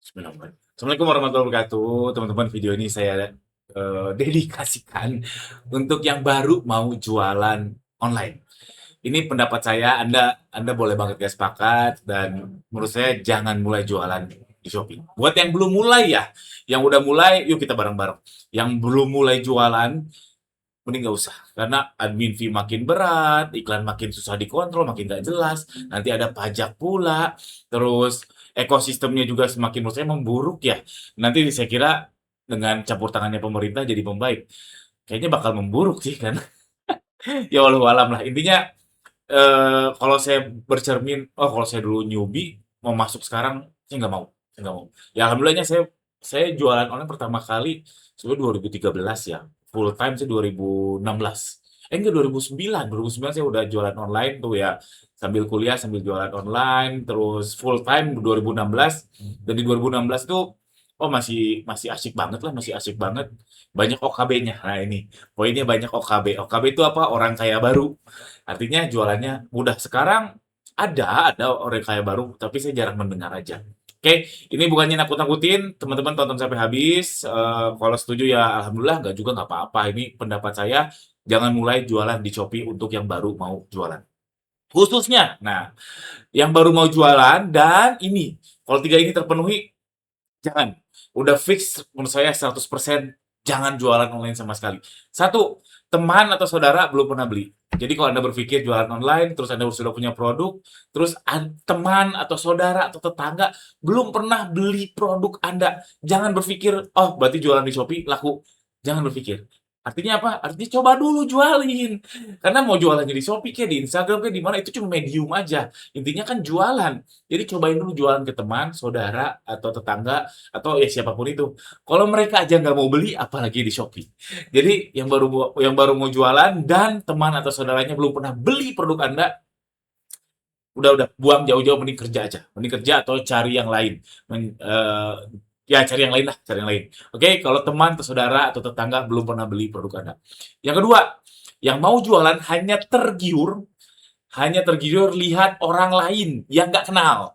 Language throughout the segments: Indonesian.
Bismillahirrahmanirrahim. Assalamualaikum warahmatullahi wabarakatuh. Teman-teman, video ini saya dedikasikan untuk yang baru mau jualan online. Ini pendapat saya, Anda boleh banget gak sepakat, dan menurut saya jangan mulai jualan di Shopee. Buat yang belum mulai ya, yang udah mulai, yuk kita bareng-bareng. Yang belum mulai jualan, mending nggak usah. Karena admin fee makin berat, iklan makin susah dikontrol, makin nggak jelas, nanti ada pajak pula, terus ekosistemnya juga semakin menurut saya memburuk ya. Nanti saya kira dengan campur tangannya pemerintah jadi membaik. Kayaknya bakal memburuk sih kan. Ya walau alam lah. Intinya kalau saya bercermin, oh kalau saya dulu newbie mau masuk sekarang, saya nggak mau. Saya nggak mau. Ya alhamdulillahnya saya jualan online pertama kali sebenarnya 2013 ya. Full time saya 2016. Enggak, 2009. 2009 saya udah jualan online tuh ya. Sambil kuliah, sambil jualan online, terus full time 2016. Dan di 2016 tuh, oh masih masih asik banget lah, masih asik banget. Banyak OKB-nya. Nah ini, poinnya banyak OKB. OKB itu apa? Orang kaya baru. Artinya jualannya mudah. Sekarang ada orang kaya baru, tapi saya jarang mendengar aja. Oke, ini bukannya nakut-nakutin, teman-teman tonton sampai habis. Kalau setuju ya alhamdulillah, nggak juga nggak apa-apa. Ini pendapat saya, jangan mulai jualan di Shopee untuk yang baru mau jualan. Khususnya, nah, yang baru mau jualan dan ini, kalau tiga ini terpenuhi, jangan. Udah fix menurut saya 100% jangan jualan online sama sekali. Satu, teman atau saudara belum pernah beli. Jadi kalau Anda berpikir jualan online, terus Anda sudah punya produk, terus teman atau saudara atau tetangga belum pernah beli produk Anda, jangan berpikir, oh berarti jualan di Shopee laku. Jangan berpikir. Artinya apa? Artinya coba dulu jualin. Karena mau jualannya di Shopee kayak di Instagram kayak di mana itu cuma medium aja. Intinya kan jualan. Jadi cobain dulu jualan ke teman, saudara, atau tetangga, atau ya siapapun itu. Kalau mereka aja nggak mau beli, apalagi di Shopee. Jadi yang baru mau jualan dan teman atau saudaranya belum pernah beli produk Anda, udah buang jauh-jauh, mending kerja aja. Mending kerja atau cari yang lain. Ya cari yang lain lah, cari yang lain. Oke, kalau teman atau saudara atau tetangga belum pernah beli produk Anda. Yang kedua, yang mau jualan hanya tergiur lihat orang lain yang nggak kenal.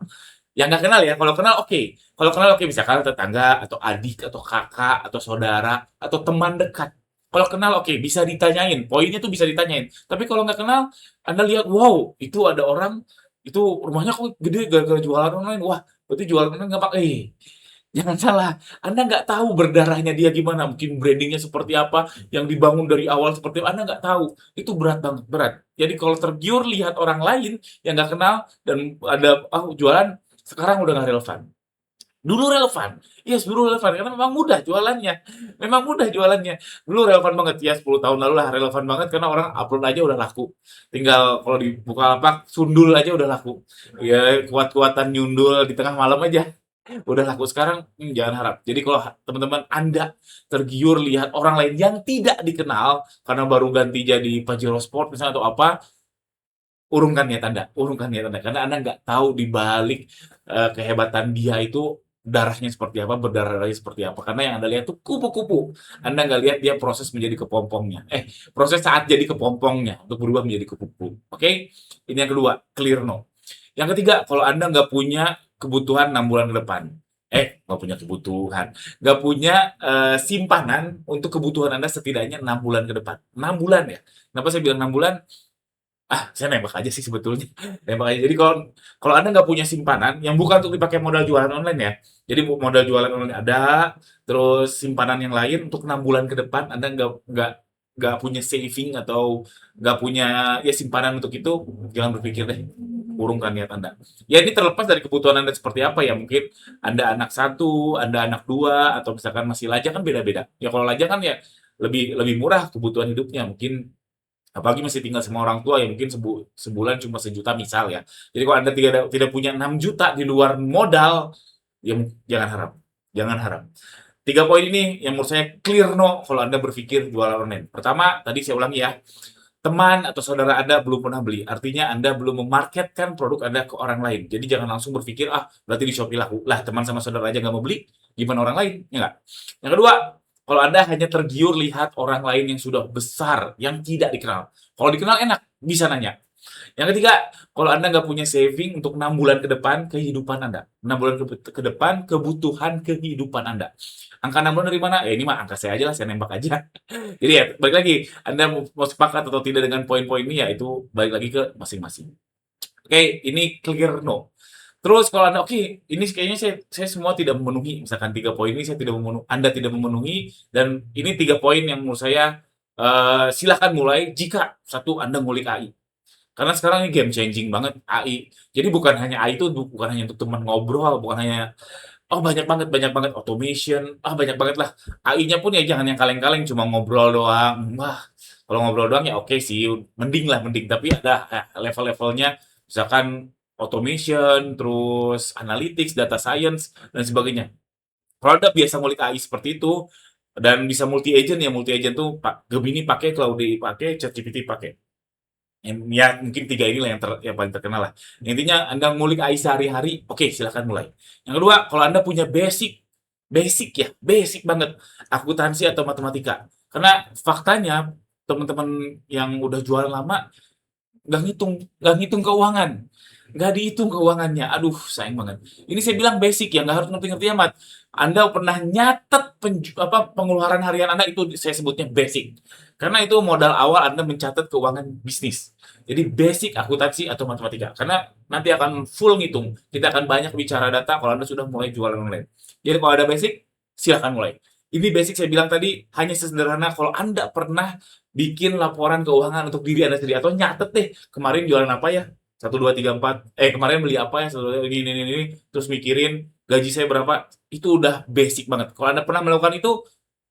Yang nggak kenal ya, kalau kenal oke. Kalau kenal oke, misalkan tetangga, atau adik, atau kakak, atau saudara, atau teman dekat. Kalau kenal oke, bisa ditanyain. Poinnya tuh bisa ditanyain. Tapi kalau nggak kenal, Anda lihat, wow, itu ada orang, itu rumahnya kok gede gara-gara jualan online. Wah, berarti jualan online nggak pakai. Jangan salah, Anda nggak tahu berdarahnya dia gimana, mungkin brandingnya seperti apa, yang dibangun dari awal seperti apa, Anda nggak tahu. Itu berat banget, berat. Jadi kalau tergiur lihat orang lain yang nggak kenal dan ada jualan, sekarang udah nggak relevan. Dulu relevan, yes dulu relevan karena memang mudah jualannya, memang mudah jualannya. Dulu relevan banget ya 10 tahun lalu lah relevan banget karena orang upload aja udah laku. Tinggal kalau di Bukalapak sundul aja udah laku. Ya kuat-kuatan nyundul di tengah malam aja udah laku. Sekarang jangan harap. Jadi kalau teman-teman Anda tergiur lihat orang lain yang tidak dikenal karena baru ganti jadi Pajero Sport misalnya atau apa, urungkan niat Anda, karena Anda nggak tahu di balik kehebatan dia itu darahnya seperti apa, berdarah-darahnya seperti apa. Karena yang Anda lihat itu kupu-kupu. Anda nggak lihat dia proses menjadi kepompongnya. Proses saat jadi kepompongnya untuk berubah menjadi kupu-kupu. Oke? Ini yang kedua, clear no. Yang ketiga, kalau Anda nggak punya kebutuhan 6 bulan ke depan. Nggak punya kebutuhan. Nggak punya simpanan untuk kebutuhan Anda setidaknya 6 bulan ke depan. 6 bulan ya. Kenapa saya bilang 6 bulan? Saya nembak aja sih sebetulnya. Nembak aja. Jadi kalau kalau Anda nggak punya simpanan, yang bukan untuk dipakai modal jualan online ya. Jadi modal jualan online ada, terus simpanan yang lain untuk 6 bulan ke depan Anda nggak punya saving atau nggak punya ya simpanan untuk itu, jangan berpikir deh. Urungkan niat Anda. Ya ini terlepas dari kebutuhan Anda seperti apa ya. Mungkin Anda anak satu, Anda anak dua, atau misalkan masih lajang kan beda-beda. Ya kalau lajang kan ya lebih lebih murah kebutuhan hidupnya. Mungkin apalagi masih tinggal sama orang tua ya mungkin sebulan cuma 1 juta misal ya. Jadi kalau Anda tidak tidak punya 6 juta di luar modal, ya jangan harap. Jangan harap. 3 poin ini yang menurut saya clear no kalau Anda berpikir jualan online. Pertama, tadi saya ulangi ya, teman atau saudara Anda belum pernah beli. Artinya Anda belum memarketkan produk Anda ke orang lain. Jadi jangan langsung berpikir, berarti di Shopee laku. Lah, teman sama saudara aja nggak mau beli, gimana orang lain? Ya nggak? Yang kedua, kalau Anda hanya tergiur lihat orang lain yang sudah besar, yang tidak dikenal. Kalau dikenal enak, bisa nanya. Yang ketiga, kalau Anda nggak punya saving untuk 6 bulan ke depan kehidupan Anda. 6 bulan ke depan kebutuhan kehidupan Anda. Angka 6 bulan dari mana? Ya ini mah angka saya aja lah, saya nembak aja. Jadi ya, balik lagi, Anda mau sepakat atau tidak dengan poin-poin ini, ya itu balik lagi ke masing-masing. Oke, ini clear no. Terus kalau Anda, oke, ini kayaknya saya semua tidak memenuhi, misalkan 3 poin ini saya tidak memenuhi, Anda tidak memenuhi, dan ini 3 poin yang menurut saya, silakan mulai jika, satu, Anda ngulik AI. Karena sekarang ini game changing banget AI. Jadi bukan hanya AI itu bukan hanya untuk teman ngobrol, bukan hanya, oh banyak banget automation, banyak banget lah. AI-nya pun ya jangan yang kaleng-kaleng cuma ngobrol doang. Wah, kalau ngobrol doang ya oke sih, mending lah, mending. Tapi ada level-levelnya, misalkan automation, terus analytics, data science, dan sebagainya. Kalau Anda biasa ngulik AI seperti itu, dan bisa multi agent, ya multi agent tuh Gemini pakai, Claude pakai, ChatGPT pakai. Ya mungkin 3 inilah yang paling terkenal lah. Intinya Anda ngulik AI sehari-hari, oke silahkan mulai. Yang kedua, kalau Anda punya basic banget, akuntansi atau matematika. Karena faktanya, teman-teman yang udah jualan lama, nggak ngitung keuangan, nggak dihitung keuangannya. Aduh, sayang banget. Ini saya bilang basic ya, nggak harus ngerti-ngerti amat. Anda pernah nyatet pengeluaran harian Anda, itu saya sebutnya basic. Karena itu modal awal Anda mencatat keuangan bisnis. Jadi basic akuntansi atau matematika. Karena nanti akan full ngitung. Kita akan banyak bicara data kalau Anda sudah mulai jualan online. Jadi kalau ada basic, silakan mulai. Ini basic saya bilang tadi hanya sesederhana kalau Anda pernah bikin laporan keuangan untuk diri Anda sendiri, atau nyatet deh kemarin jualan apa ya, 1, 2, 3, 4, kemarin beli apa ya, ini, terus mikirin gaji saya berapa, itu udah basic banget. Kalau Anda pernah melakukan itu,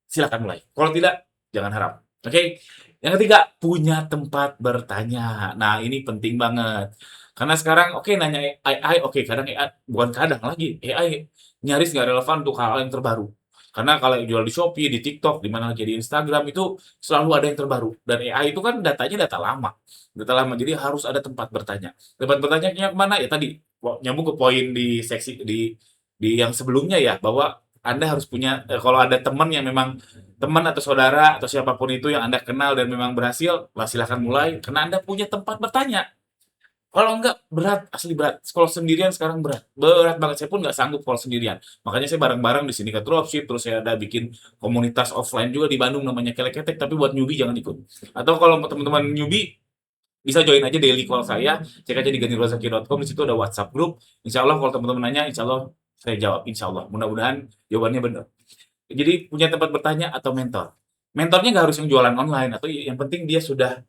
silakan mulai. Kalau tidak, jangan harap. Oke. Yang ketiga, punya tempat bertanya. Nah, ini penting banget. Karena sekarang oke nanya AI, oke kadang AI, bukan kadang lagi, AI nyaris nggak relevan untuk hal-hal yang terbaru. Karena kalau jual di Shopee, di TikTok, di mana lagi di Instagram, itu selalu ada yang terbaru. Dan AI itu kan datanya data lama. Data lama, jadi harus ada tempat bertanya. Tempat bertanyanya kemana? Ya tadi, nyambung ke poin di seksi di yang sebelumnya ya, bahwa Anda harus punya, kalau ada teman yang memang teman atau saudara atau siapapun itu yang Anda kenal dan memang berhasil, lah silahkan mulai, karena Anda punya tempat bertanya. Kalau enggak, berat, asli berat. Kalau sendirian sekarang berat. Berat banget, saya pun nggak sanggup kalau sendirian. Makanya saya bareng-bareng di sini ke Dropship, terus saya ada bikin komunitas offline juga di Bandung namanya Kelek-Ketek, tapi buat newbie jangan ikut. Atau kalau teman-teman newbie, bisa join aja daily call saya, cek aja di gandirozaki.com, di situ ada WhatsApp group. Insya Allah kalau teman-teman nanya, insya Allah saya jawab, insya Allah. Mudah-mudahan jawabannya benar. Jadi punya tempat bertanya atau mentor. Mentornya nggak harus yang jualan online, atau yang penting dia sudah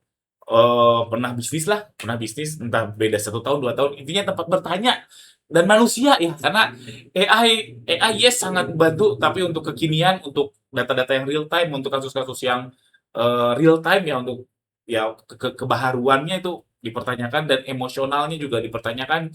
pernah bisnis entah beda 1 tahun 2 tahun, intinya tempat bertanya dan manusia ya, karena AI yes sangat membantu, tapi untuk kekinian, untuk data-data yang real time, untuk kasus-kasus yang real time ya, untuk ya kebaharuannya itu dipertanyakan, dan emosionalnya juga dipertanyakan.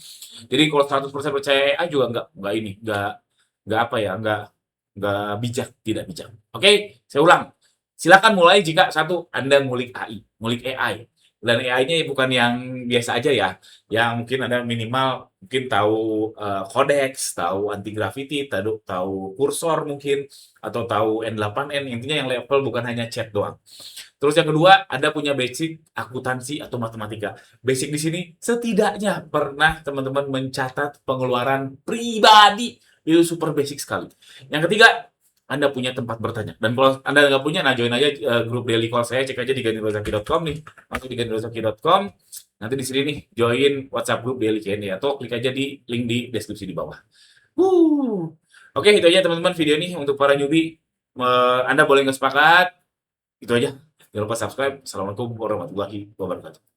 Jadi kalau 100% percaya AI juga nggak apa ya, nggak bijak, tidak bijak. Oke, saya ulang. Silakan mulai jika satu Anda ngulik AI. Dan AI-nya bukan yang biasa aja ya, yang mungkin Anda minimal mungkin tahu Codex, tahu anti gravity, tahu kursor mungkin, atau tahu N8N, intinya yang level bukan hanya chat doang. Terus yang kedua, Anda punya basic akuntansi atau matematika. Basic di sini setidaknya pernah teman-teman mencatat pengeluaran pribadi, itu super basic sekali. Yang ketiga, Anda punya tempat bertanya. Dan kalau Anda nggak punya, nah join aja grup daily call saya, cek aja di gandirozaki.com nih. Masuk di gandirozaki.com, nanti di sini nih, join WhatsApp grup daily Q&A, atau klik aja di link di deskripsi di bawah. Oke, itu aja teman-teman video ini untuk para newbie. Anda boleh nggak sepakat, itu aja. Jangan lupa subscribe. Assalamualaikum warahmatullahi wabarakatuh.